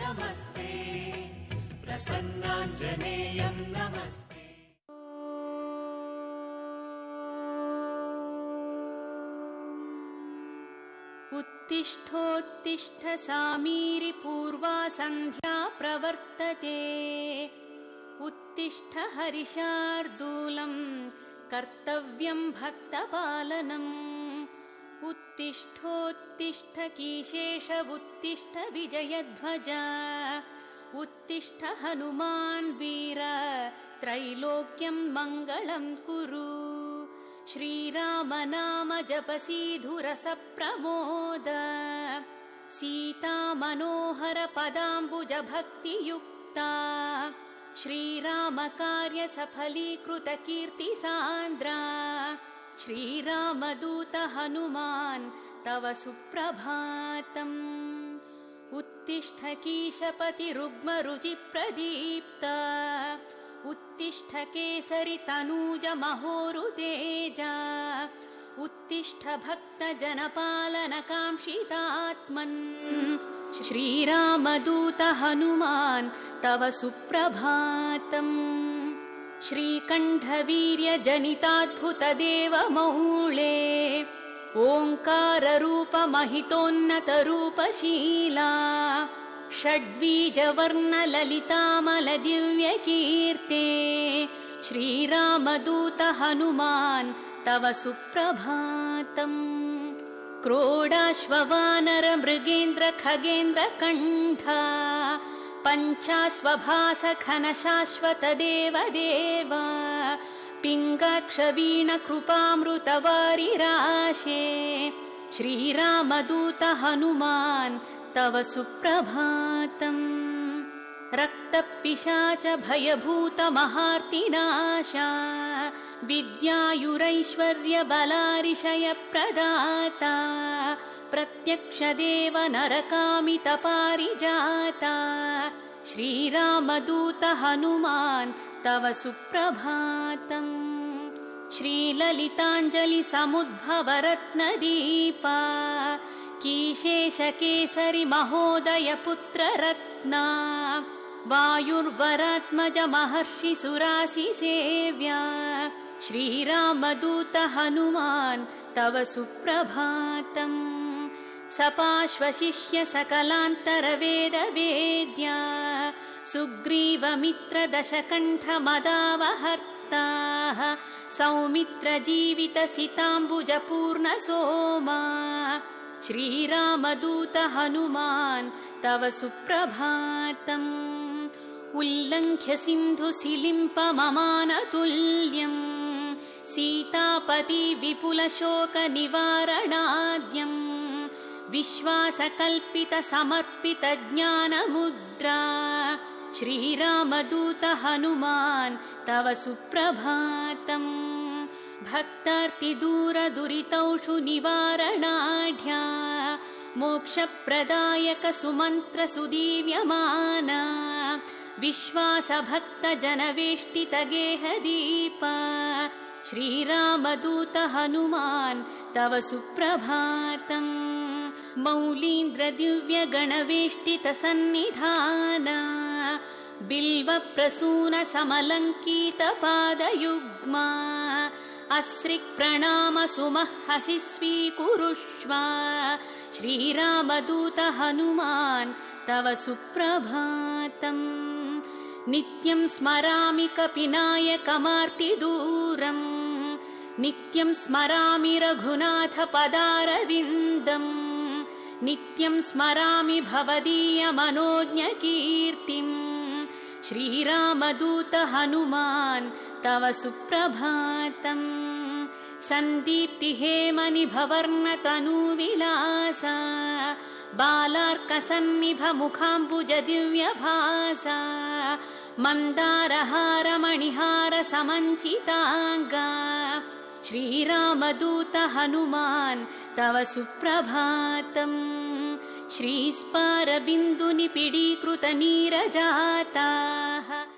नमस्ते प्रसन्नाञ्जनेयं नमस्ते। उत्तिष्ठोत्तिष्ठ सामीरि पूर्वा सन्ध्या प्रवर्तते। उत्तिष्ठ हरिशार्दूलं कर्तव्यं भक्तपालनम्। उत्तिष्ठोत्तिष्ठ कीशेष उत्तिष्ठ विजयध्वज। उत्तिष्ठ हनुमान् वीर त्रैलोक्यं मङ्गलं कुरु। श्रीराम नाम जपसीधुरस प्रमोद। सीता मनोहर पदाम्बुज भक्तियुक्ता। श्रीराम कार्य सफलीकृत कीर्ति सान्द्रा। श्रीरामदूत हनुमान् तव सुप्रभातम्। उत्तिष्ठ कीशपति रुग्म रुचि प्रदीप्त। उत्तिष्ठ केसरि तनूज महोरुतेज। उत्तिष्ठ भक्त जनपालन काङ्क्षितात्मन्। श्रीरामदूत हनुमान् तव सुप्रभातम्। श्रीकण्ठवीर्य जनिताद्भुत देवमौळे। ओङ्कार रूप महितोन्नत रूपशीला। षड्वीजवर्ण ललितामल दिव्य कीर्ते। श्रीरामदूत हनुमान् तव सुप्रभातम्। क्रोडाश्ववानर मृगेन्द्र खगेन्द्र कण्ठा। पञ्चाश्वभास घन शाश्वत देवदेव। पिङ्गाक्ष वीण कृपामृत वारिराशे। श्रीरामदूत हनुमान् तव सुप्रभातम्। रक्तपिशाच भयभूत महार्तिनाशा। विद्यायुरैश्वर्य बलारिशय प्रदाता। प्रत्यक्ष देव नरकामित पारिजाता। श्रीरामदूत हनुमान् तव सुप्रभातम्। श्रीललिताञ्जलि समुद्भव रत्नदीपा। कीशेष केसरि महोदय पुत्र रत्ना। वायुर्वरात्मज महर्षि सुरासि सेव्या। श्रीरामदूत हनुमान् तव सुप्रभातम्। सपाश्वशिष्य सकलान्तर वेद वेद्या। सुग्रीवमित्र दशकण्ठ मदावहर्ता। सौमित्र जीवित सिताम्बुज पूर्ण सोमा। श्रीरामदूत हनुमान् तव सुप्रभातम्। उल्लङ्घ्य सिन्धु सिलिम्प ममानतुल्यम्। सीतापति विपुल शोक निवारणाद्यम्। विश्वासकल्पित समर्पित ज्ञानमुद्रा। श्रीरामदूत हनुमान् तव सुप्रभातम्। भक्तार्ति दूर दुरितौषु निवारणाढ्या। मोक्षप्रदायक सुमन्त्र सुदीव्यमाना। विश्वास भक्त जनवेष्टित गेहदीपा। श्रीरामदूत हनुमान् तव सुप्रभातम्। मौलीन्द्र दिव्य गणवेष्टित सन्निधाना। बिल्व प्रसून समलङ्कित पादयुग्मा। अस्रिक् प्रणाम सुमहसि स्वीकुरुष्व। श्रीरामदूत हनुमान् तव सुप्रभातम्। नित्यं स्मरामि कपिनायकमार्तिदूरम्। नित्यं स्मरामि रघुनाथ पदारविन्दम्। नित्यं स्मरामि भवदीय मनोज्ञ कीर्तिम्। श्रीरामदूत हनुमान् तव सुप्रभातम्। सन्दीप्ति हेमनि भवर्ण तनूविलासा। बालार्कसन्निभ मुखाम्बुज दिव्य भासा। मन्दारहार मणिहार समञ्चिताङ्गा। श्रीरामदूत हनुमान् तव सुप्रभातम्। श्रीस्पार बिन्दुनिपिडीकृत नीरजाताः।